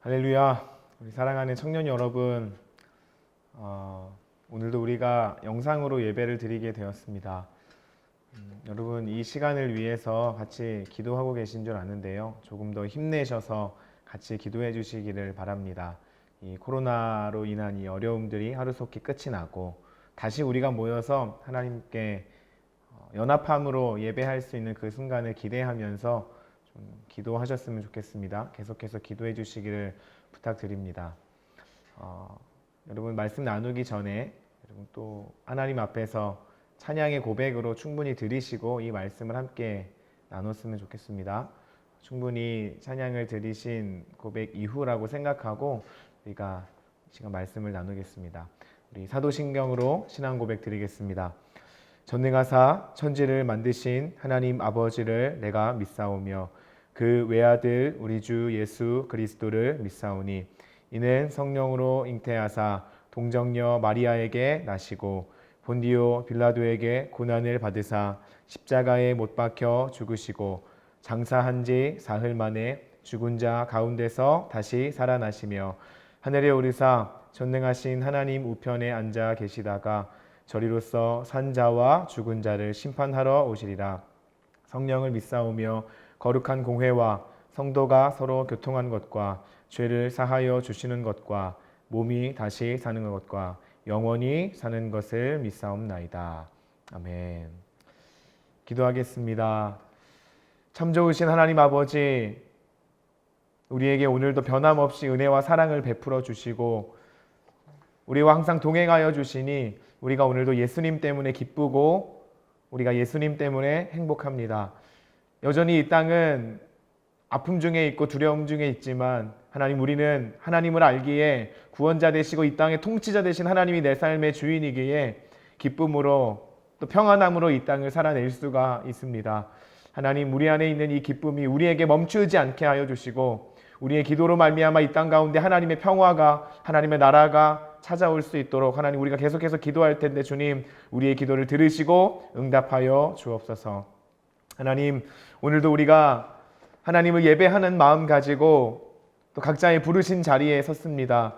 할렐루야. 우리 사랑하는 청년 여러분, 오늘도 우리가 영상으로 예배를 드리게 되었습니다. 여러분, 이 시간을 위해서 같이 기도하고 계신 줄 아는데요. 조금 더 힘내셔서 같이 기도해 주시기를 바랍니다. 이 코로나로 인한 이 어려움들이 하루속히 끝이 나고 다시 우리가 모여서 하나님께 연합함으로 예배할 수 있는 그 순간을 기대하면서 좀 기도하셨으면 좋겠습니다. 계속해서 기도해 주시기를 부탁드립니다. 여러분, 말씀 나누기 전에 여러분 또 하나님 앞에서 찬양의 고백으로 충분히 들으시고 이 말씀을 함께 나눴으면 좋겠습니다. 충분히 찬양을 들으신 고백 이후라고 생각하고 우리가 지금 말씀을 나누겠습니다. 우리 사도신경으로 신앙 고백 드리겠습니다. 전능하사 천지를 만드신 하나님 아버지를 내가 믿사오며 그 외아들 우리 주 예수 그리스도를 믿사오니 이는 성령으로 잉태하사 동정녀 마리아에게 나시고 본디오 빌라도에게 고난을 받으사 십자가에 못 박혀 죽으시고 장사한 지 사흘 만에 죽은 자 가운데서 다시 살아나시며 하늘에 오르사 전능하신 하나님 우편에 앉아 계시다가 저리로서 산 자와 죽은 자를 심판하러 오시리라. 성령을 믿사오며 거룩한 공회와 성도가 서로 교통한 것과 죄를 사하여 주시는 것과 몸이 다시 사는 것과 영원히 사는 것을 믿사옵나이다. 아멘. 기도하겠습니다. 참 좋으신 하나님 아버지, 우리에게 오늘도 변함없이 은혜와 사랑을 베풀어 주시고 우리와 항상 동행하여 주시니 우리가 오늘도 예수님 때문에 기쁘고 우리가 예수님 때문에 행복합니다. 여전히 이 땅은 아픔 중에 있고 두려움 중에 있지만 하나님, 우리는 하나님을 알기에 구원자 되시고 이 땅의 통치자 되신 하나님이 내 삶의 주인이기에 기쁨으로 또 평안함으로 이 땅을 살아낼 수가 있습니다. 하나님, 우리 안에 있는 이 기쁨이 우리에게 멈추지 않게 하여 주시고 우리의 기도로 말미암아 이 땅 가운데 하나님의 평화가, 하나님의 나라가 찾아올 수 있도록 하나님, 우리가 계속해서 기도할 텐데 주님, 우리의 기도를 들으시고 응답하여 주옵소서. 하나님, 오늘도 우리가 하나님을 예배하는 마음 가지고 또 각자의 부르신 자리에 섰습니다.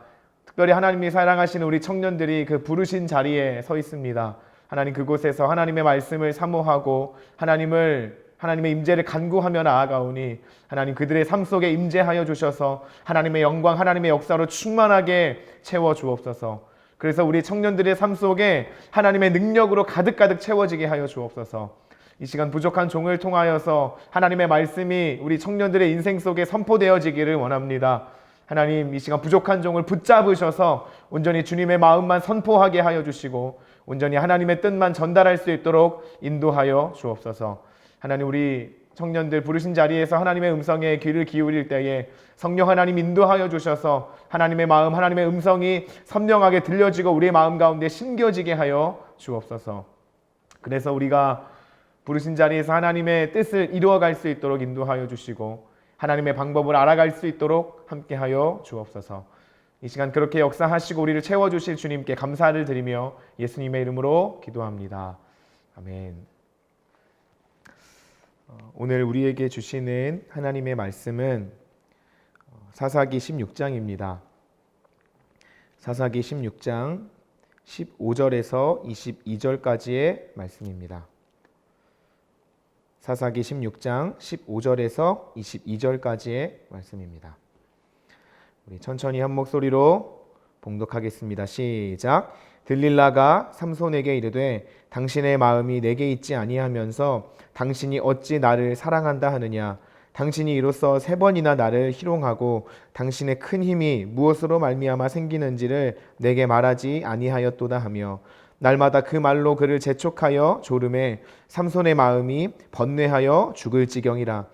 특별히 하나님이 사랑하시는 우리 청년들이 그 부르신 자리에 서 있습니다. 하나님, 그곳에서 하나님의 말씀을 사모하고 하나님의 임재를 간구하며 나아가오니 하나님, 그들의 삶 속에 임재하여 주셔서 하나님의 영광, 하나님의 역사로 충만하게 채워 주옵소서. 그래서 우리 청년들의 삶 속에 하나님의 능력으로 가득가득 채워지게 하여 주옵소서. 이 시간 부족한 종을 통하여서 하나님의 말씀이 우리 청년들의 인생 속에 선포되어지기를 원합니다. 하나님, 이 시간 부족한 종을 붙잡으셔서 온전히 주님의 마음만 선포하게 하여 주시고 온전히 하나님의 뜻만 전달할 수 있도록 인도하여 주옵소서. 하나님, 우리 청년들 부르신 자리에서 하나님의 음성에 귀를 기울일 때에 성령 하나님 인도하여 주셔서 하나님의 마음, 하나님의 음성이 선명하게 들려지고 우리의 마음 가운데 심겨지게 하여 주옵소서. 그래서 우리가 부르신 자리에서 하나님의 뜻을 이루어갈 수 있도록 인도하여 주시고 하나님의 방법을 알아갈 수 있도록 함께하여 주옵소서. 이 시간 그렇게 역사하시고 우리를 채워주실 주님께 감사를 드리며 예수님의 이름으로 기도합니다. 아멘. 오늘 우리에게 주시는 하나님의 말씀은 사사기 16장입니다. 사사기 16장 15절에서 22절까지의 말씀입니다. 사사기 16장 15절에서 22절까지의 말씀입니다. 우리 천천히 한 목소리로 봉독하겠습니다. 시작. 들릴라가 삼손에게 이르되 당신의 마음이 내게 있지 아니하면서 당신이 어찌 나를 사랑한다 하느냐. 당신이 이로써 3번이나 나를 희롱하고 당신의 큰 힘이 무엇으로 말미암아 생기는지를 내게 말하지 아니하였도다 하며 날마다 그 말로 그를 재촉하여 조름에 삼손의 마음이 번뇌하여 죽을 지경이라.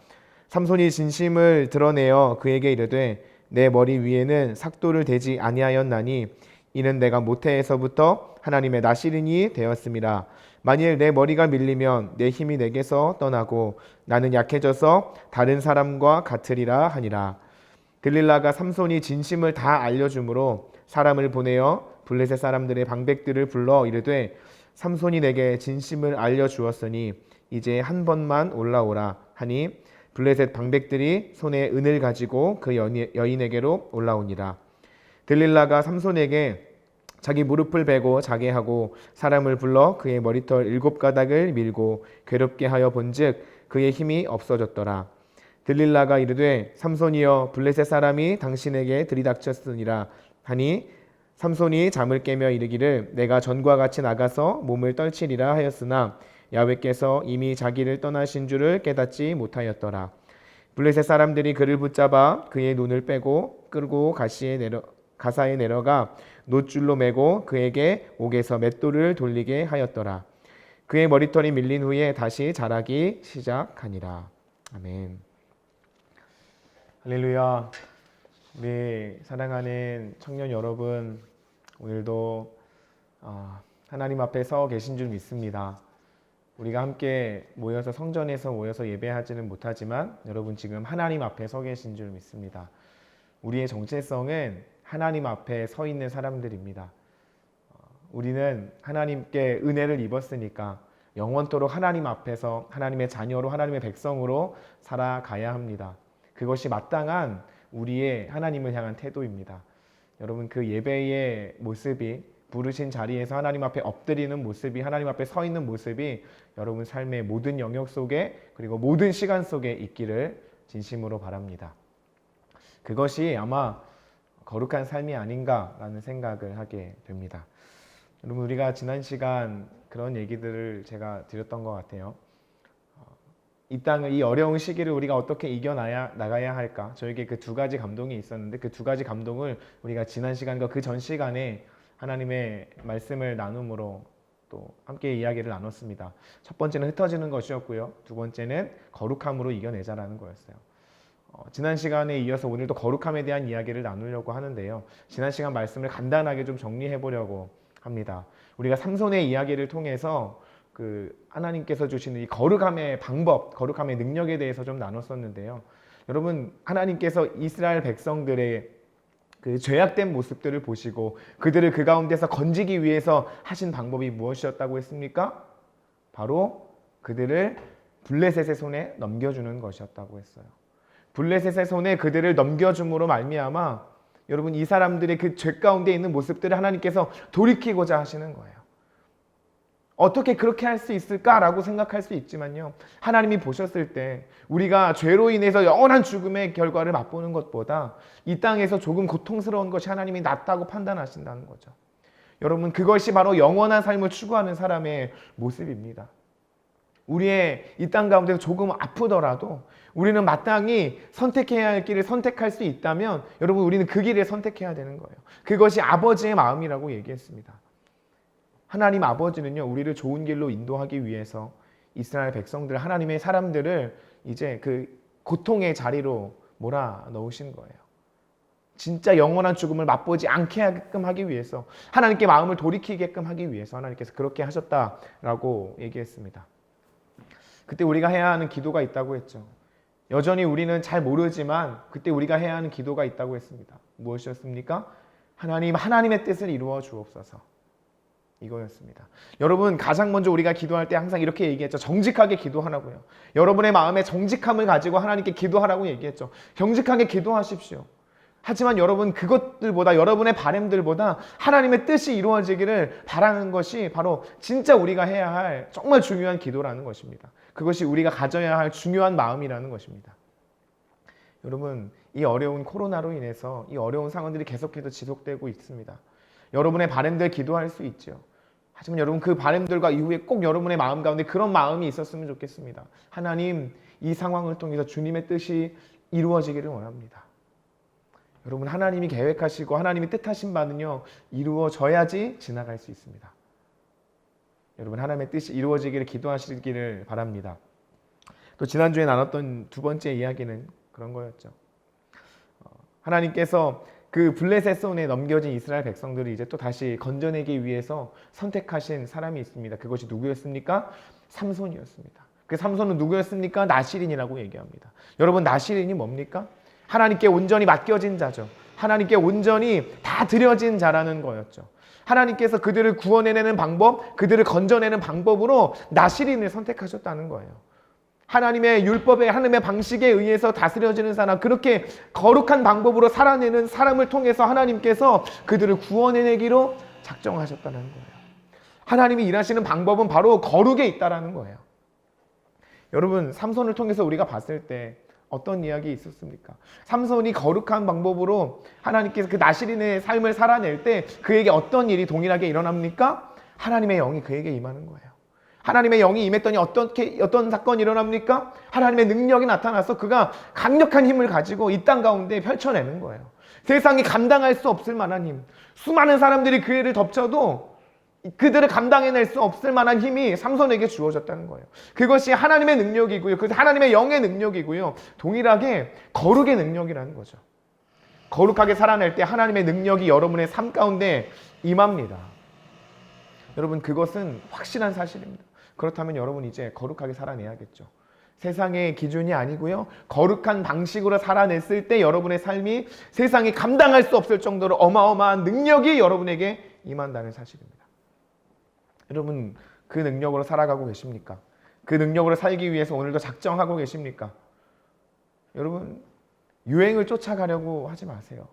삼손이 진심을 드러내어 그에게 이르되 내 머리 위에는 삭도를 대지 아니하였나니 이는 내가 모태에서부터 하나님의 나시린이 되었음이라. 만일 내 머리가 밀리면 내 힘이 내게서 떠나고 나는 약해져서 다른 사람과 같으리라 하니라. 들릴라가 삼손이 진심을 다 알려주므로 사람을 보내어 블레셋 사람들의 방백들을 불러 이르되 삼손이 내게 진심을 알려주었으니 이제 한 번만 올라오라 하니 블레셋 방백들이 손에 은을 가지고 그 여인에게로 올라오니라. 들릴라가 삼손에게 자기 무릎을 베고 자게 하고 사람을 불러 그의 머리털 7가닥을 밀고 괴롭게 하여 본즉 그의 힘이 없어졌더라. 들릴라가 이르되 삼손이여 블레셋 사람이 당신에게 들이닥쳤으니라 하니 삼손이 잠을 깨며 이르기를 내가 전과 같이 나가서 몸을 떨치리라 하였으나 야훼께서 이미 자기를 떠나신 줄을 깨닫지 못하였더라. 블레셋 사람들이 그를 붙잡아 그의 눈을 빼고 끌고 가사에 내려가 놋줄로 매고 그에게 옥에서 맷돌을 돌리게 하였더라. 그의 머리털이 밀린 후에 다시 자라기 시작하니라. 아멘. 할렐루야. 우리 사랑하는 청년 여러분, 오늘도 하나님 앞에 서 계신 줄 믿습니다. 우리가 함께 모여서 성전에서 모여서 예배하지는 못하지만 여러분 지금 하나님 앞에 서 계신 줄 믿습니다. 우리의 정체성은 하나님 앞에 서 있는 사람들입니다. 우리는 하나님께 은혜를 입었으니까 영원토록 하나님 앞에서 하나님의 자녀로 하나님의 백성으로 살아가야 합니다. 그것이 마땅한 우리의 하나님을 향한 태도입니다. 여러분 그 예배의 모습이 부르신 자리에서 하나님 앞에 엎드리는 모습이 하나님 앞에 서 있는 모습이 여러분 삶의 모든 영역 속에 그리고 모든 시간 속에 있기를 진심으로 바랍니다. 그것이 아마 거룩한 삶이 아닌가라는 생각을 하게 됩니다. 여러분 우리가 지난 시간 그런 얘기들을 제가 드렸던 것 같아요. 이 땅을 이 어려운 시기를 우리가 어떻게 이겨나가야 할까? 저에게 그 두 가지 감동이 있었는데 그 두 가지 감동을 우리가 지난 시간과 그 전 시간에 하나님의 말씀을 나눔으로 또 함께 이야기를 나눴습니다. 첫 번째는 흩어지는 것이었고요. 두 번째는 거룩함으로 이겨내자라는 거였어요. 지난 시간에 이어서 오늘도 거룩함에 대한 이야기를 나누려고 하는데요. 지난 시간 말씀을 간단하게 좀 정리해 보려고 합니다. 우리가 삼손의 이야기를 통해서 그 하나님께서 주시는 이 거룩함의 방법, 거룩함의 능력에 대해서 좀 나눴었는데요. 여러분 하나님께서 이스라엘 백성들의 그 죄악된 모습들을 보시고 그들을 그 가운데서 건지기 위해서 하신 방법이 무엇이었다고 했습니까? 바로 그들을 블레셋의 손에 넘겨주는 것이었다고 했어요. 블레셋의 손에 그들을 넘겨줌으로 말미암아 여러분 이 사람들의 그 죄 가운데 있는 모습들을 하나님께서 돌이키고자 하시는 거예요. 어떻게 그렇게 할 수 있을까라고 생각할 수 있지만요. 하나님이 보셨을 때 우리가 죄로 인해서 영원한 죽음의 결과를 맛보는 것보다 이 땅에서 조금 고통스러운 것이 하나님이 낫다고 판단하신다는 거죠. 여러분 그것이 바로 영원한 삶을 추구하는 사람의 모습입니다. 우리의 이 땅 가운데서 조금 아프더라도 우리는 마땅히 선택해야 할 길을 선택할 수 있다면 여러분 우리는 그 길을 선택해야 되는 거예요. 그것이 아버지의 마음이라고 얘기했습니다. 하나님 아버지는요 우리를 좋은 길로 인도하기 위해서 이스라엘 백성들 하나님의 사람들을 이제 그 고통의 자리로 몰아넣으신 거예요. 진짜 영원한 죽음을 맛보지 않게 하게끔 하기 위해서 하나님께 마음을 돌이키게끔 하기 위해서 하나님께서 그렇게 하셨다라고 얘기했습니다. 그때 우리가 해야 하는 기도가 있다고 했죠. 여전히 우리는 잘 모르지만 그때 우리가 해야 하는 기도가 있다고 했습니다. 무엇이었습니까? 하나님의 뜻을 이루어 주옵소서. 이거였습니다. 여러분 가장 먼저 우리가 기도할 때 항상 이렇게 얘기했죠. 정직하게 기도하라고요. 여러분의 마음에 정직함을 가지고 하나님께 기도하라고 얘기했죠. 정직하게 기도하십시오. 하지만 여러분 그것들보다 여러분의 바람들보다 하나님의 뜻이 이루어지기를 바라는 것이 바로 진짜 우리가 해야 할 정말 중요한 기도라는 것입니다. 그것이 우리가 가져야 할 중요한 마음이라는 것입니다. 여러분 이 어려운 코로나로 인해서 이 어려운 상황들이 계속해서 지속되고 있습니다. 여러분의 바람들 기도할 수 있죠. 하지만 여러분 그 바람들과 이후에 꼭 여러분의 마음 가운데 그런 마음이 있었으면 좋겠습니다. 하나님 이 상황을 통해서 주님의 뜻이 이루어지기를 원합니다. 여러분 하나님이 계획하시고 하나님이 뜻하신 바는요 이루어져야지 지나갈 수 있습니다. 여러분 하나님의 뜻이 이루어지기를 기도하시기를 바랍니다. 또 지난주에 나눴던 두 번째 이야기는 그런 거였죠. 하나님께서 그 블레셋 손에 넘겨진 이스라엘 백성들을 이제 또 다시 건져내기 위해서 선택하신 사람이 있습니다. 그것이 누구였습니까? 삼손이었습니다. 그 삼손은 누구였습니까? 나실인이라고 얘기합니다. 여러분 나실인이 뭡니까? 하나님께 온전히 맡겨진 자죠. 하나님께 온전히 다 드려진 자라는 거였죠. 하나님께서 그들을 구원해내는 방법, 그들을 건져내는 방법으로 나실인을 선택하셨다는 거예요. 하나님의 율법에 하나님의 방식에 의해서 다스려지는 사람, 그렇게 거룩한 방법으로 살아내는 사람을 통해서 하나님께서 그들을 구원해내기로 작정하셨다는 거예요. 하나님이 일하시는 방법은 바로 거룩에 있다라는 거예요. 여러분, 삼손을 통해서 우리가 봤을 때 어떤 이야기 있었습니까? 삼손이 거룩한 방법으로 하나님께서 그 나실인의 삶을 살아낼 때 그에게 어떤 일이 동일하게 일어납니까? 하나님의 영이 그에게 임하는 거예요. 하나님의 영이 임했더니 어떤 사건이 일어납니까? 하나님의 능력이 나타나서 그가 강력한 힘을 가지고 이 땅 가운데 펼쳐내는 거예요. 세상이 감당할 수 없을 만한 힘, 수많은 사람들이 그 애를 덮쳐도 그들을 감당해낼 수 없을 만한 힘이 삼손에게 주어졌다는 거예요. 그것이 하나님의 능력이고요. 그것이 하나님의 영의 능력이고요. 동일하게 거룩의 능력이라는 거죠. 거룩하게 살아낼 때 하나님의 능력이 여러분의 삶 가운데 임합니다. 여러분, 그것은 확실한 사실입니다. 그렇다면 여러분 이제 거룩하게 살아내야겠죠. 세상의 기준이 아니고요. 거룩한 방식으로 살아냈을 때 여러분의 삶이 세상이 감당할 수 없을 정도로 어마어마한 능력이 여러분에게 임한다는 사실입니다. 여러분, 그 능력으로 살아가고 계십니까? 그 능력으로 살기 위해서 오늘도 작정하고 계십니까? 여러분, 유행을 쫓아가려고 하지 마세요.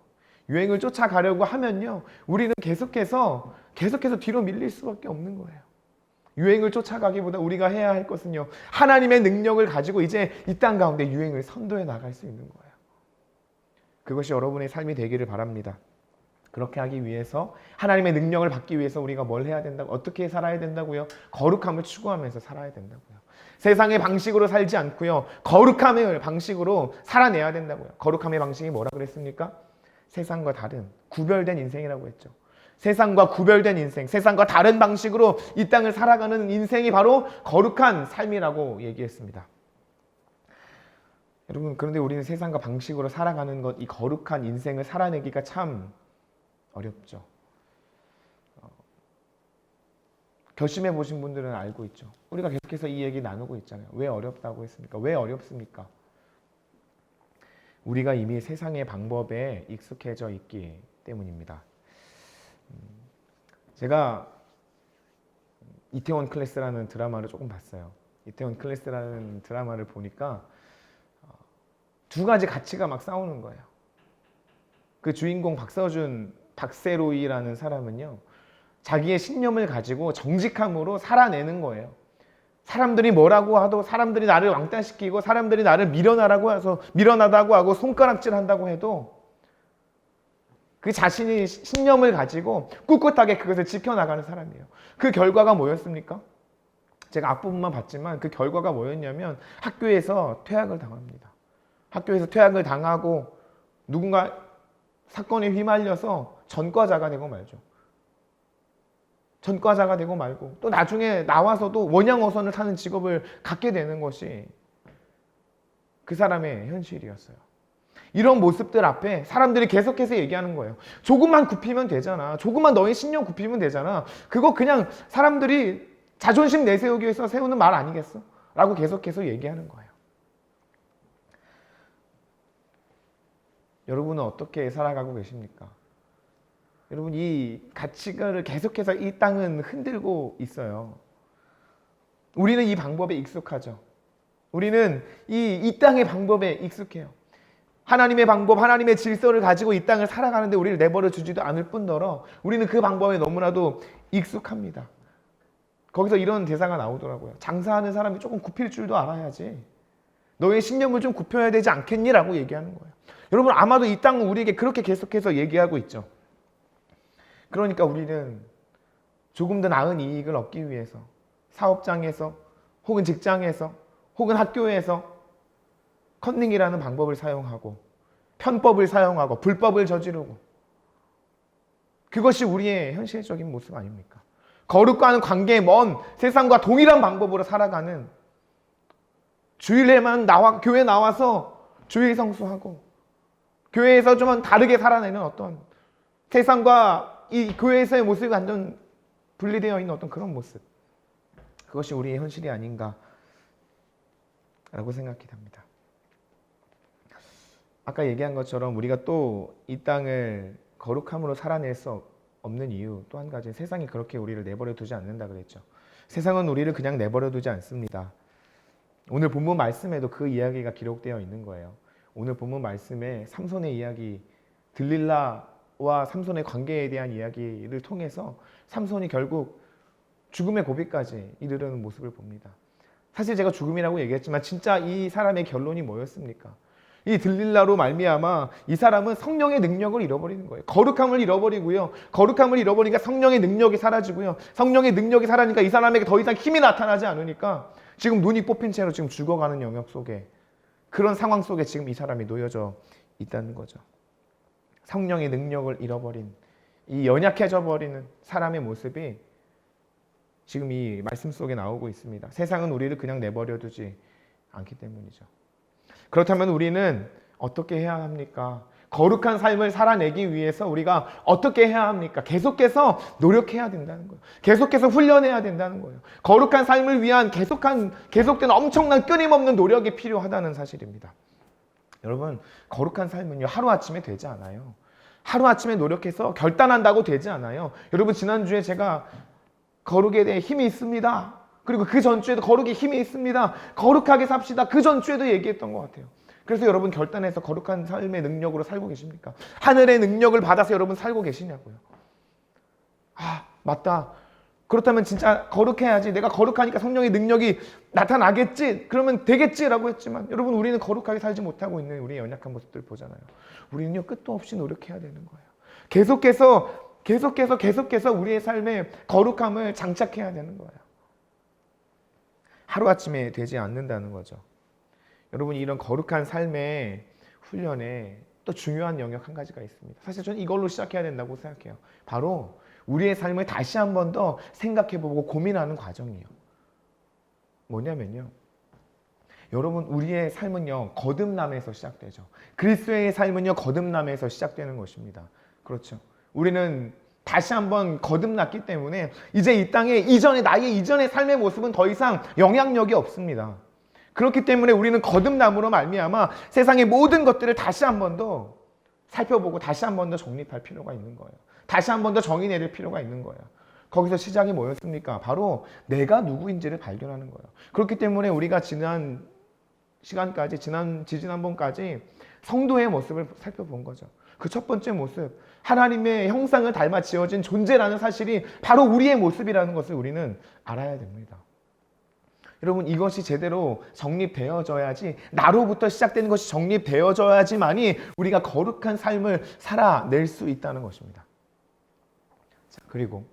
유행을 쫓아가려고 하면요, 우리는 계속해서 뒤로 밀릴 수밖에 없는 거예요. 유행을 쫓아가기보다 우리가 해야 할 것은요, 하나님의 능력을 가지고 이제 이 땅 가운데 유행을 선도해 나갈 수 있는 거예요. 그것이 여러분의 삶이 되기를 바랍니다. 그렇게 하기 위해서 하나님의 능력을 받기 위해서 우리가 뭘 해야 된다고, 어떻게 살아야 된다고요? 거룩함을 추구하면서 살아야 된다고요. 세상의 방식으로 살지 않고요, 거룩함의 방식으로 살아내야 된다고요. 거룩함의 방식이 뭐라 그랬습니까? 세상과 다른 구별된 인생이라고 했죠. 세상과 구별된 인생, 세상과 다른 방식으로 이 땅을 살아가는 인생이 바로 거룩한 삶이라고 얘기했습니다. 여러분, 그런데 우리는 세상과 방식으로 살아가는 것, 이 거룩한 인생을 살아내기가 참 어렵죠. 결심해 보신 분들은 알고 있죠. 우리가 계속해서 이 얘기 나누고 있잖아요. 왜 어렵다고 했습니까? 왜 어렵습니까? 우리가 이미 세상의 방법에 익숙해져 있기 때문입니다. 제가 이태원 클래스라는 드라마를 조금 봤어요. 이태원 클래스라는 드라마를 보니까 두 가지 가치가 막 싸우는 거예요. 그 주인공 박세로이라는 사람은요, 자기의 신념을 가지고 정직함으로 살아내는 거예요. 사람들이 뭐라고 하도, 사람들이 나를 왕따시키고 사람들이 나를 밀어나다고 하고 손가락질한다고 해도 그 자신이 신념을 가지고 꿋꿋하게 그것을 지켜나가는 사람이에요. 그 결과가 뭐였습니까? 제가 앞부분만 봤지만 그 결과가 뭐였냐면 학교에서 퇴학을 당합니다. 학교에서 퇴학을 당하고 누군가 사건에 휘말려서 전과자가 되고 말죠. 전과자가 되고 말고 또 나중에 나와서도 원양어선을 타는 직업을 갖게 되는 것이 그 사람의 현실이었어요. 이런 모습들 앞에 사람들이 계속해서 얘기하는 거예요. 조금만 굽히면 되잖아. 조금만 너의 신념 굽히면 되잖아. 그거 그냥 사람들이 자존심 내세우기 위해서 세우는 말 아니겠어? 라고 계속해서 얘기하는 거예요. 여러분은 어떻게 살아가고 계십니까? 여러분, 이 가치관을 계속해서 이 땅은 흔들고 있어요. 우리는 이 방법에 익숙하죠. 우리는 이 땅의 방법에 익숙해요. 하나님의 방법, 하나님의 질서를 가지고 이 땅을 살아가는데 우리를 내버려 주지도 않을 뿐더러 우리는 그 방법에 너무나도 익숙합니다. 거기서 이런 대사가 나오더라고요. 장사하는 사람이 조금 굽힐 줄도 알아야지. 너의 신념을 좀 굽혀야 되지 않겠니? 라고 얘기하는 거예요. 여러분, 아마도 이 땅은 우리에게 그렇게 계속해서 얘기하고 있죠. 그러니까 우리는 조금 더 나은 이익을 얻기 위해서 사업장에서 혹은 직장에서 혹은 학교에서 컨닝이라는 방법을 사용하고 편법을 사용하고 불법을 저지르고, 그것이 우리의 현실적인 모습 아닙니까? 거룩과는 관계에 먼 세상과 동일한 방법으로 살아가는, 주일에만 교회 나와서 주일 성수하고 교회에서 좀 다르게 살아내는 어떤 세상과 이 교회에서의 모습이 완전 분리되어 있는 어떤 그런 모습, 그것이 우리의 현실이 아닌가 라고 생각이 됩니다. 아까 얘기한 것처럼 우리가 또 이 땅을 거룩함으로 살아낼 수 없는 이유 또 한 가지, 세상이 그렇게 우리를 내버려 두지 않는다 그랬죠. 세상은 우리를 그냥 내버려 두지 않습니다. 오늘 본문 말씀에도 그 이야기가 기록되어 있는 거예요. 오늘 본문 말씀에 삼손의 이야기, 들릴라와 삼손의 관계에 대한 이야기를 통해서 삼손이 결국 죽음의 고비까지 이르르는 모습을 봅니다. 사실 제가 죽음이라고 얘기했지만 진짜 이 사람의 결론이 뭐였습니까? 이 들릴라로 말미암아 이 사람은 성령의 능력을 잃어버리는 거예요. 거룩함을 잃어버리고요. 거룩함을 잃어버리니까 성령의 능력이 사라지고요. 성령의 능력이 사라지니까 이 사람에게 더 이상 힘이 나타나지 않으니까 지금 눈이 뽑힌 채로 지금 죽어가는 영역 속에, 그런 상황 속에 지금 이 사람이 놓여져 있다는 거죠. 성령의 능력을 잃어버린, 이 연약해져 버리는 사람의 모습이 지금 이 말씀 속에 나오고 있습니다. 세상은 우리를 그냥 내버려 두지 않기 때문이죠. 그렇다면 우리는 어떻게 해야 합니까? 거룩한 삶을 살아내기 위해서 우리가 어떻게 해야 합니까? 계속해서 노력해야 된다는 거예요. 계속해서 훈련해야 된다는 거예요. 거룩한 삶을 위한 계속된 엄청난 끊임없는 노력이 필요하다는 사실입니다. 여러분, 거룩한 삶은요, 하루아침에 되지 않아요. 하루아침에 노력해서 결단한다고 되지 않아요. 여러분, 지난주에 제가 거룩에 대해 힘이 있습니다. 그리고 그 전주에도 거룩에 힘이 있습니다. 거룩하게 삽시다. 그 전주에도 얘기했던 것 같아요. 그래서 여러분 결단해서 거룩한 삶의 능력으로 살고 계십니까? 하늘의 능력을 받아서 여러분 살고 계시냐고요. 아, 맞다. 그렇다면 진짜 거룩해야지. 내가 거룩하니까 성령의 능력이 나타나겠지. 그러면 되겠지라고 했지만 여러분, 우리는 거룩하게 살지 못하고 있는 우리의 연약한 모습들 보잖아요. 우리는요, 끝도 없이 노력해야 되는 거예요. 계속해서 우리의 삶에 거룩함을 장착해야 되는 거예요. 하루아침에 되지 않는다는 거죠. 여러분, 이런 거룩한 삶의 훈련에 또 중요한 영역 한 가지가 있습니다. 사실 저는 이걸로 시작해야 된다고 생각해요. 바로 우리의 삶을 다시 한 번 더 생각해보고 고민하는 과정이에요. 뭐냐면요, 여러분, 우리의 삶은요, 거듭남에서 시작되죠. 그리스도의 삶은요, 거듭남에서 시작되는 것입니다. 그렇죠. 우리는 다시 한번 거듭났기 때문에 이제 이 땅에 나의 이전의 삶의 모습은 더 이상 영향력이 없습니다. 그렇기 때문에 우리는 거듭남으로 말미암아 세상의 모든 것들을 다시 한 번 더 살펴보고 다시 한 번 더 정립할 필요가 있는 거예요. 다시 한 번 더 정의 내릴 필요가 있는 거예요. 거기서 시작이 뭐였습니까? 바로 내가 누구인지를 발견하는 거예요. 그렇기 때문에 우리가 지지난번까지 성도의 모습을 살펴본 거죠. 그 첫 번째 모습, 하나님의 형상을 닮아 지어진 존재라는 사실이 바로 우리의 모습이라는 것을 우리는 알아야 됩니다. 여러분, 이것이 제대로 정립되어져야지, 나로부터 시작되는 것이 정립되어져야지만이 우리가 거룩한 삶을 살아낼 수 있다는 것입니다. 자, 그리고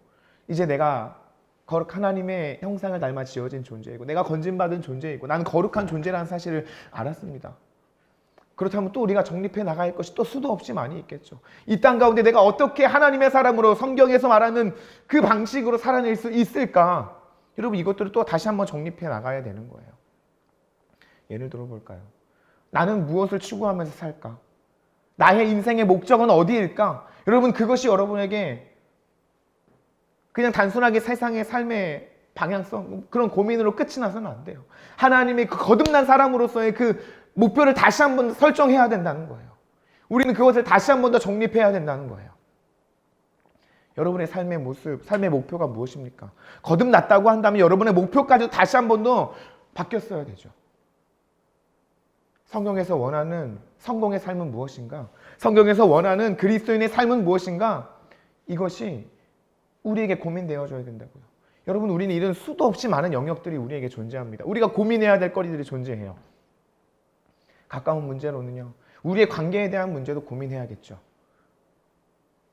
이제 내가 하나님의 형상을 닮아 지어진 존재이고 내가 건진받은 존재이고 나는 거룩한 존재라는 사실을 알았습니다. 그렇다면 또 우리가 정립해 나갈 것이 또 수도 없이 많이 있겠죠. 이 땅 가운데 내가 어떻게 하나님의 사람으로 성경에서 말하는 그 방식으로 살아낼 수 있을까? 여러분, 이것들을 또 다시 한번 정립해 나가야 되는 거예요. 예를 들어 볼까요? 나는 무엇을 추구하면서 살까? 나의 인생의 목적은 어디일까? 여러분, 그것이 여러분에게 그냥 단순하게 세상의 삶의 방향성, 그런 고민으로 끝이 나서는 안 돼요. 하나님의 그 거듭난 사람으로서의 그 목표를 다시 한번 설정해야 된다는 거예요. 우리는 그것을 다시 한번 더 정립해야 된다는 거예요. 여러분의 삶의 모습, 삶의 목표가 무엇입니까? 거듭났다고 한다면 여러분의 목표까지 다시 한번 더 바뀌었어야 되죠. 성경에서 원하는 성공의 삶은 무엇인가? 성경에서 원하는 그리스도인의 삶은 무엇인가? 이것이 우리에게 고민되어져야 된다고요. 여러분, 우리는 이런 수도 없이 많은 영역들이 우리에게 존재합니다. 우리가 고민해야 될 거리들이 존재해요. 가까운 문제로는요, 우리의 관계에 대한 문제도 고민해야겠죠.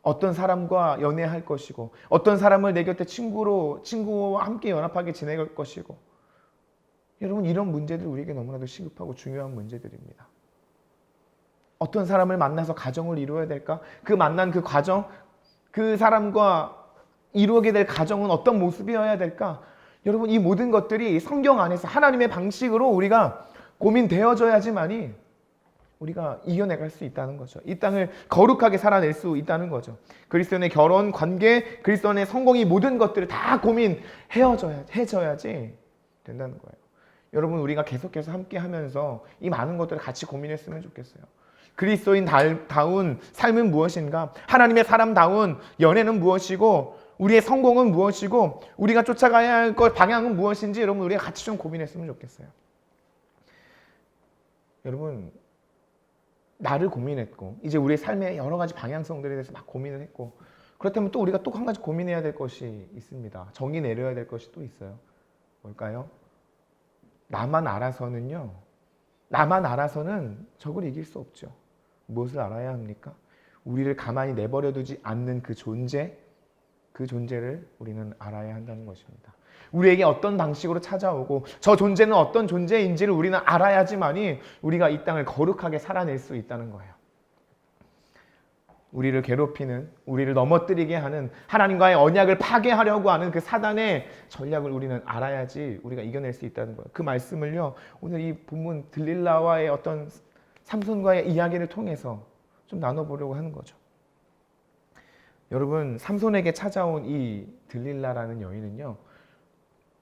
어떤 사람과 연애할 것이고 어떤 사람을 내 곁에 친구와 함께 연합하게 지낼 것이고, 여러분, 이런 문제들 우리에게 너무나도 시급하고 중요한 문제들입니다. 어떤 사람을 만나서 가정을 이루어야 될까? 그 만난 그 과정, 그 사람과 이루게 될 가정은 어떤 모습이어야 될까? 여러분, 이 모든 것들이 성경 안에서 하나님의 방식으로 우리가 고민되어져야지만이 우리가 이겨내갈 수 있다는 거죠. 이 땅을 거룩하게 살아낼 수 있다는 거죠. 그리스도인의 결혼, 관계, 그리스도인의 성공이 모든 것들을 다 해져야지 된다는 거예요. 여러분, 우리가 계속해서 함께 하면서 이 많은 것들을 같이 고민했으면 좋겠어요. 그리스도인다운 삶은 무엇인가? 하나님의 사람다운 연애는 무엇이고 우리의 성공은 무엇이고 우리가 쫓아가야 할 것 방향은 무엇인지 여러분, 우리가 같이 좀 고민했으면 좋겠어요. 여러분 나를 고민했고 이제 우리의 삶의 여러 가지 방향성들에 대해서 막 고민을 했고 그렇다면 또 우리가 또 한 가지 고민해야 될 것이 있습니다. 정의 내려야 될 것이 또 있어요. 뭘까요? 나만 알아서는 적을 이길 수 없죠. 무엇을 알아야 합니까? 우리를 가만히 내버려두지 않는 그 존재를 우리는 알아야 한다는 것입니다. 우리에게 어떤 방식으로 찾아오고 저 존재는 어떤 존재인지를 우리는 알아야지만이 우리가 이 땅을 거룩하게 살아낼 수 있다는 거예요. 우리를 괴롭히는, 우리를 넘어뜨리게 하는 하나님과의 언약을 파괴하려고 하는 그 사단의 전략을 우리는 알아야지 우리가 이겨낼 수 있다는 거예요. 그 말씀을요, 오늘 이 본문 들릴라와의 어떤 삼손과의 이야기를 통해서 좀 나눠보려고 하는 거죠. 여러분, 삼손에게 찾아온 이 들릴라라는 여인은요,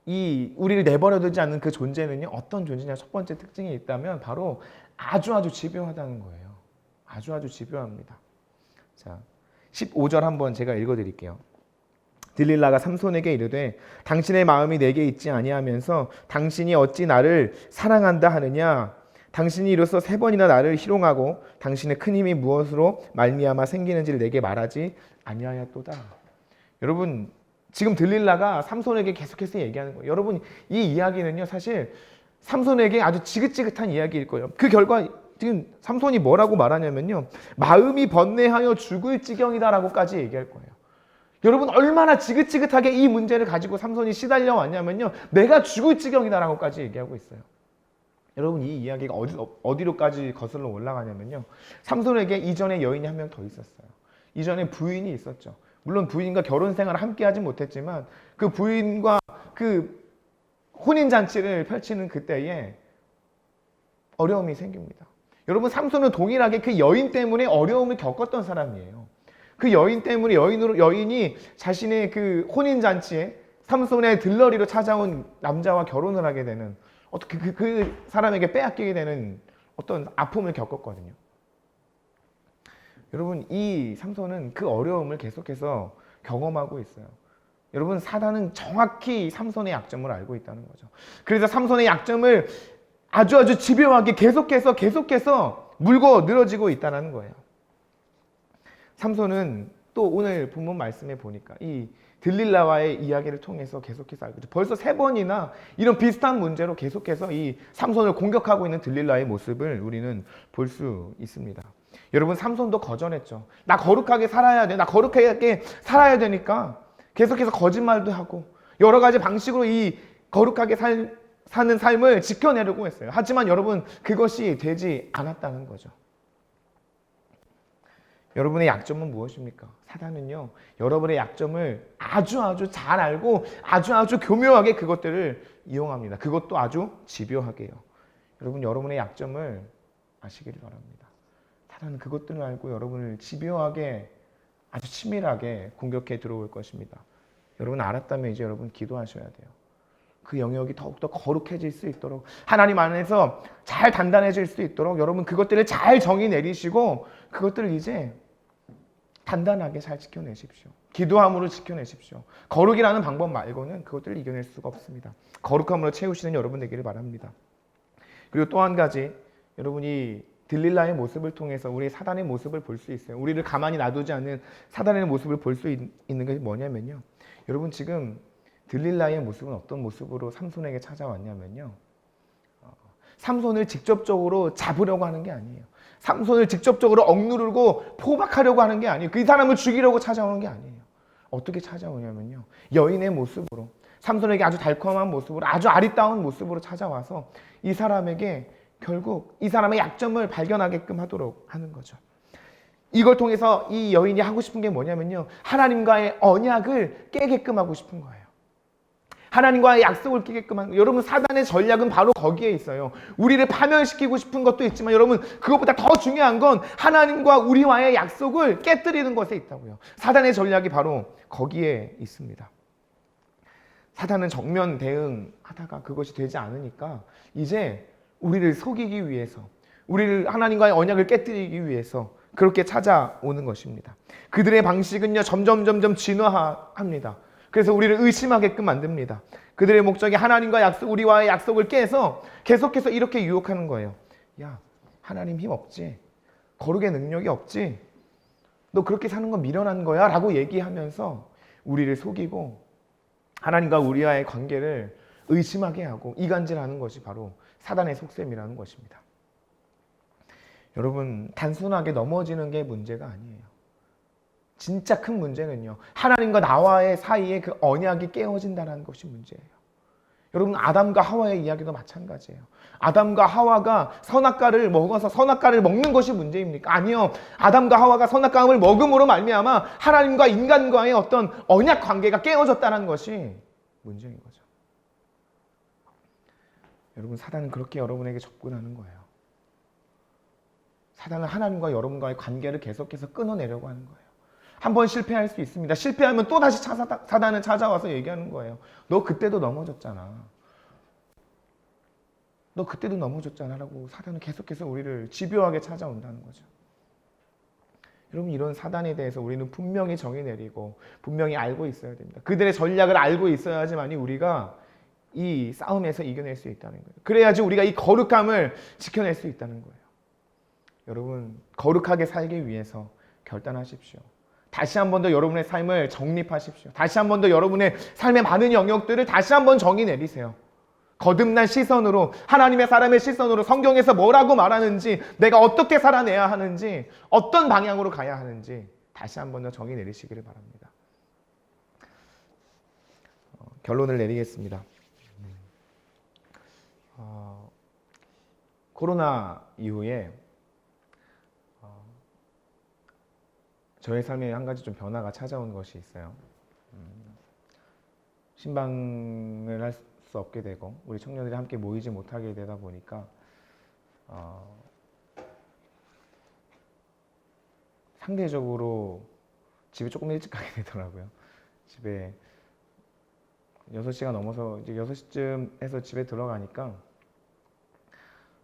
이 우리를 내버려두지 않는 그 존재는요, 어떤 존재냐? 첫 번째 특징이 있다면 바로 아주 집요하다는 거예요. 아주 집요합니다. 자, 15절 한번 제가 읽어드릴게요. 들릴라가 삼손에게 이르되 당신의 마음이 내게 있지 아니하면서 당신이 어찌 나를 사랑한다 하느냐? 당신이 이로써 3번이나 나를 희롱하고 당신의 큰 힘이 무엇으로 말미암아 생기는지를 내게 말하지 아니하였도다. 여러분, 지금 들릴라가 삼손에게 계속해서 얘기하는 거예요. 여러분, 이 이야기는요, 사실 삼손에게 아주 지긋지긋한 이야기일 거예요. 그 결과 지금 삼손이 뭐라고 말하냐면요, 마음이 번뇌하여 죽을 지경이다라고까지 얘기할 거예요. 여러분, 얼마나 지긋지긋하게 이 문제를 가지고 삼손이 시달려 왔냐면요, 내가 죽을 지경이다라고까지 얘기하고 있어요. 여러분, 이 이야기가 어디로까지 거슬러 올라가냐면요, 삼손에게 이전에 여인이 한 명 더 있었어요. 이전에 부인이 있었죠. 물론 부인과 결혼 생활을 함께 하진 못했지만 그 부인과 그 혼인잔치를 펼치는 그때에 어려움이 생깁니다. 여러분, 삼손은 동일하게 그 여인 때문에 어려움을 겪었던 사람이에요. 그 여인 때문에 여인이 자신의 그 혼인잔치에 삼손의 들러리로 찾아온 남자와 결혼을 하게 되는, 어떻게 그 사람에게 빼앗기게 되는 어떤 아픔을 겪었거든요. 여러분, 이 삼손은 그 어려움을 계속해서 경험하고 있어요. 여러분, 사단은 정확히 삼손의 약점을 알고 있다는 거죠. 그래서 삼손의 약점을 아주 집요하게 계속해서 물고 늘어지고 있다는 거예요. 삼손은 또 오늘 본문 말씀에 보니까 이 들릴라와의 이야기를 통해서 계속해서 알고 있죠. 벌써 3번이나 이런 비슷한 문제로 계속해서 이 삼손을 공격하고 있는 들릴라의 모습을 우리는 볼 수 있습니다. 여러분, 삼손도 거절했죠. 나 거룩하게 살아야 돼. 나 거룩하게 살아야 되니까 계속해서 거짓말도 하고 여러 가지 방식으로 이 거룩하게 사는 삶을 지켜내려고 했어요. 하지만 여러분, 그것이 되지 않았다는 거죠. 여러분의 약점은 무엇입니까? 사단은요, 여러분의 약점을 아주 잘 알고 아주 교묘하게 그것들을 이용합니다. 그것도 아주 집요하게요. 여러분, 여러분의 약점을 아시기를 바랍니다. 사단은 그것들을 알고 여러분을 집요하게 아주 치밀하게 공격해 들어올 것입니다. 여러분 알았다면 이제 여러분 기도하셔야 돼요. 그 영역이 더욱더 거룩해질 수 있도록, 하나님 안에서 잘 단단해질 수 있도록 여러분 그것들을 잘 정의 내리시고 그것들을 이제 단단하게 잘 지켜내십시오. 기도함으로 지켜내십시오. 거룩이라는 방법 말고는 그것들을 이겨낼 수가 없습니다. 거룩함으로 채우시는 여러분 되기를 바랍니다. 그리고 또 한 가지, 여러분이 들릴라의 모습을 통해서 우리 사단의 모습을 볼 수 있어요. 우리를 가만히 놔두지 않는 사단의 모습을 볼 수 있는 것이 뭐냐면요, 여러분 지금 들릴라의 모습은 어떤 모습으로 삼손에게 찾아왔냐면요, 삼손을 직접적으로 잡으려고 하는 게 아니에요. 삼손을 직접적으로 억누르고 포박하려고 하는 게 아니에요. 그 사람을 죽이려고 찾아오는 게 아니에요. 어떻게 찾아오냐면요, 여인의 모습으로, 삼손에게 아주 달콤한 모습으로, 아주 아리따운 모습으로 찾아와서 이 사람에게 결국 이 사람의 약점을 발견하게끔 하도록 하는 거죠. 이걸 통해서 이 여인이 하고 싶은 게 뭐냐면요, 하나님과의 언약을 깨게끔 하고 싶은 거예요. 하나님과의 약속을 깨게끔 하는 거예요. 여러분, 사단의 전략은 바로 거기에 있어요. 우리를 파멸시키고 싶은 것도 있지만 여러분, 그것보다 더 중요한 건 하나님과 우리와의 약속을 깨뜨리는 것에 있다고요. 사단의 전략이 바로 거기에 있습니다. 사단은 정면 대응하다가 그것이 되지 않으니까 이제 우리를 속이기 위해서, 우리를 하나님과의 언약을 깨뜨리기 위해서 그렇게 찾아오는 것입니다. 그들의 방식은요, 점점 진화합니다. 그래서 우리를 의심하게끔 만듭니다. 그들의 목적이 하나님과 우리와의 약속을 깨서 계속해서 이렇게 유혹하는 거예요. 야, 하나님 힘 없지? 거룩의 능력이 없지? 너 그렇게 사는 건 미련한 거야? 라고 얘기하면서 우리를 속이고 하나님과 우리와의 관계를 의심하게 하고 이간질하는 것이 바로 사단의 속셈이라는 것입니다. 여러분, 단순하게 넘어지는 게 문제가 아니에요. 진짜 큰 문제는요, 하나님과 나와의 사이에 그 언약이 깨어진다는 것이 문제예요. 여러분, 아담과 하와의 이야기도 마찬가지예요. 아담과 하와가 선악과를 먹어서 선악과를 먹는 것이 문제입니까? 아니요. 아담과 하와가 선악과를 먹음으로 말미암아 하나님과 인간과의 어떤 언약 관계가 깨어졌다는 것이 문제인 거죠. 여러분, 사단은 그렇게 여러분에게 접근하는 거예요. 사단은 하나님과 여러분과의 관계를 계속해서 끊어내려고 하는 거예요. 한번 실패할 수 있습니다. 실패하면 또다시 사단은 찾아와서 얘기하는 거예요. 너 그때도 넘어졌잖아. 너 그때도 넘어졌잖아 라고 사단은 계속해서 우리를 집요하게 찾아온다는 거죠. 여러분, 이런 사단에 대해서 우리는 분명히 정의 내리고 분명히 알고 있어야 됩니다. 그들의 전략을 알고 있어야지만이 우리가 이 싸움에서 이겨낼 수 있다는 거예요. 그래야지 우리가 이 거룩함을 지켜낼 수 있다는 거예요. 여러분, 거룩하게 살기 위해서 결단하십시오. 다시 한 번 더 여러분의 삶을 정립하십시오. 다시 한 번 더 여러분의 삶의 많은 영역들을 다시 한 번 정의 내리세요. 거듭난 시선으로, 하나님의 사람의 시선으로 성경에서 뭐라고 말하는지, 내가 어떻게 살아내야 하는지, 어떤 방향으로 가야 하는지 다시 한 번 더 정의 내리시기를 바랍니다. 결론을 내리겠습니다. 코로나 이후에 저의 삶에 한 가지 좀 변화가 찾아온 것이 있어요. 신방을 할 수 없게 되고 우리 청년들이 함께 모이지 못하게 되다 보니까 상대적으로 집에 조금 일찍 가게 되더라고요. 집에 6시가 넘어서 이제 6시쯤 해서 집에 들어가니까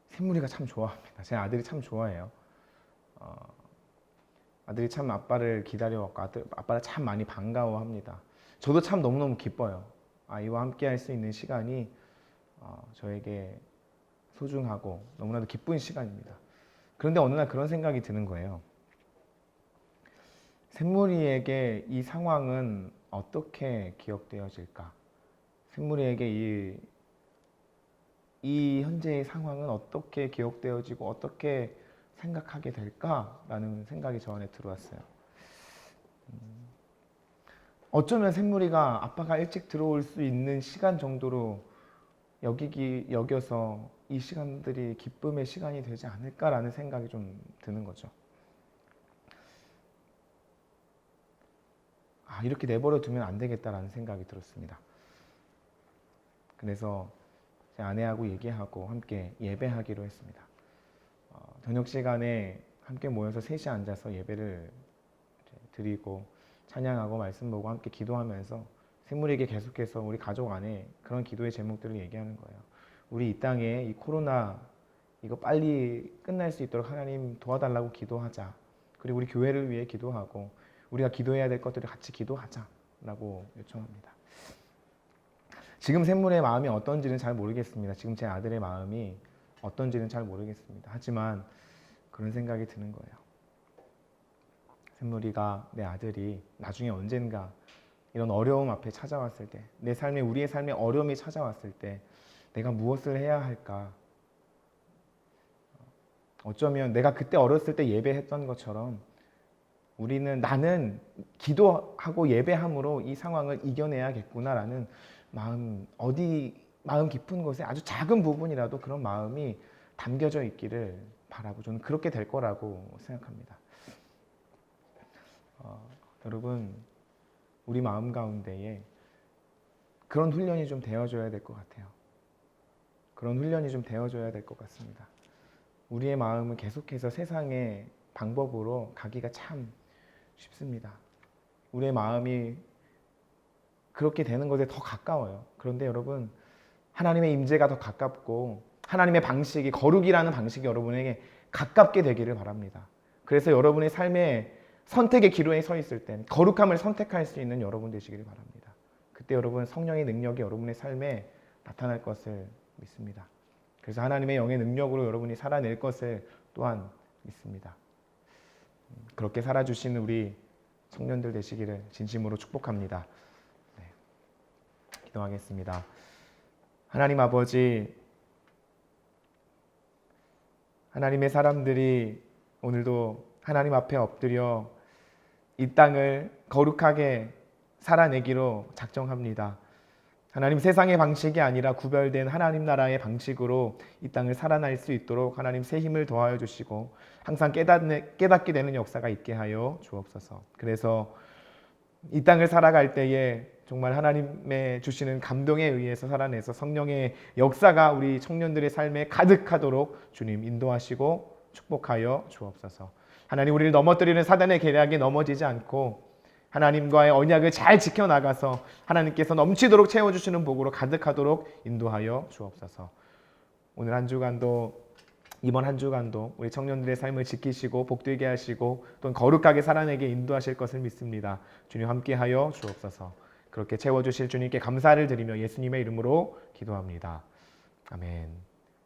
샘물이가 참 좋아합니다. 제 아들이 참 좋아해요. 아들이 참 아빠를 기다려왔고 아빠를 참 많이 반가워합니다. 저도 참 너무너무 기뻐요. 아이와 함께 할 수 있는 시간이 저에게 소중하고 너무나도 기쁜 시간입니다. 그런데 어느 날 그런 생각이 드는 거예요. 샘물이에게 이 상황은 어떻게 기억되어질까? 샘물이에게 이 현재의 상황은 어떻게 기억되어지고 어떻게 생각하게 될까라는 생각이 저 안에 들어왔어요. 어쩌면 샘물이가 아빠가 일찍 들어올 수 있는 시간 정도로 여겨서 이 시간들이 기쁨의 시간이 되지 않을까라는 생각이 좀 드는 거죠. 이렇게 내버려 두면 안 되겠다라는 생각이 들었습니다. 그래서 제 아내하고 얘기하고 함께 예배하기로 했습니다. 저녁 시간에 함께 모여서 셋이 앉아서 예배를 드리고 찬양하고 말씀 보고 함께 기도하면서 샘물에게 계속해서 우리 가족 안에 그런 기도의 제목들을 얘기하는 거예요. 우리 이 땅에 이 코로나 이거 빨리 끝날 수 있도록 하나님 도와달라고 기도하자. 그리고 우리 교회를 위해 기도하고 우리가 기도해야 될 것들을 같이 기도하자라고 요청합니다. 지금 샘물의 마음이 어떤지는 잘 모르겠습니다. 지금 제 아들의 마음이 어떤지는 잘 모르겠습니다. 하지만 그런 생각이 드는 거예요. 샘물이가, 내 아들이 나중에 언젠가 이런 어려움 앞에 찾아왔을 때, 우리의 삶에 어려움이 찾아왔을 때 내가 무엇을 해야 할까? 어쩌면 내가 그때 어렸을 때 예배했던 것처럼 나는 기도하고 예배함으로 이 상황을 이겨내야겠구나라는 마음 깊은 곳에 아주 작은 부분이라도 그런 마음이 담겨져 있기를 바라고 저는 그렇게 될 거라고 생각합니다. 여러분, 우리 마음 가운데에 그런 훈련이 좀 되어줘야 될 것 같아요. 그런 훈련이 좀 되어줘야 될 것 같습니다. 우리의 마음은 계속해서 세상의 방법으로 가기가 참 쉽습니다. 우리의 마음이 그렇게 되는 것에 더 가까워요. 그런데 여러분, 하나님의 임재가 더 가깝고 하나님의 방식이, 거룩이라는 방식이 여러분에게 가깝게 되기를 바랍니다. 그래서 여러분의 삶에 선택의 기로에 서 있을 땐 거룩함을 선택할 수 있는 여러분 되시기를 바랍니다. 그때 여러분, 성령의 능력이 여러분의 삶에 나타날 것을 믿습니다. 그래서 하나님의 영의 능력으로 여러분이 살아낼 것을 또한 있습니다. 그렇게 살아주시는 우리 청년들 되시기를 진심으로 축복합니다. 네, 기도하겠습니다. 하나님 아버지, 하나님의 사람들이 오늘도 하나님 앞에 엎드려 이 땅을 거룩하게 살아내기로 작정합니다. 하나님, 세상의 방식이 아니라 구별된 하나님 나라의 방식으로 이 땅을 살아날 수 있도록 하나님 새 힘을 더하여 주시고 항상 깨닫게 되는 역사가 있게 하여 주옵소서. 그래서 이 땅을 살아갈 때에 정말 하나님의 주시는 감동에 의해서 살아내서 성령의 역사가 우리 청년들의 삶에 가득하도록 주님 인도하시고 축복하여 주옵소서. 하나님, 우리를 넘어뜨리는 사단의 계략에 넘어지지 않고 하나님과의 언약을 잘 지켜나가서 하나님께서 넘치도록 채워주시는 복으로 가득하도록 인도하여 주옵소서. 오늘 한 주간도, 이번 한 주간도 우리 청년들의 삶을 지키시고 복되게 하시고 또 거룩하게 살아내게 인도하실 것을 믿습니다. 주님 함께하여 주옵소서. 그렇게 채워주실 주님께 감사를 드리며 예수님의 이름으로 기도합니다. 아멘.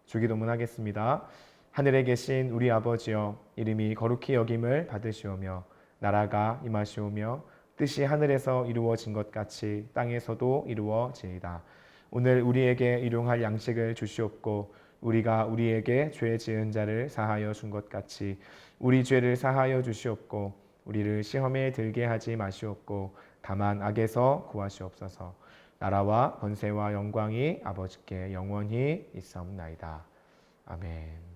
주기도문 하겠습니다. 하늘에 계신 우리 아버지여, 이름이 거룩히 여김을 받으시오며 나라가 임하시오며 뜻이 하늘에서 이루어진 것 같이 땅에서도 이루어지이다. 오늘 우리에게 일용할 양식을 주시옵고 우리가 우리에게 죄 지은 자를 사하여 준 것 같이 우리 죄를 사하여 주시옵고 우리를 시험에 들게 하지 마시옵고 다만 악에서 구하시옵소서. 나라와 권세와 영광이 아버지께 영원히 있사옵나이다. 아멘.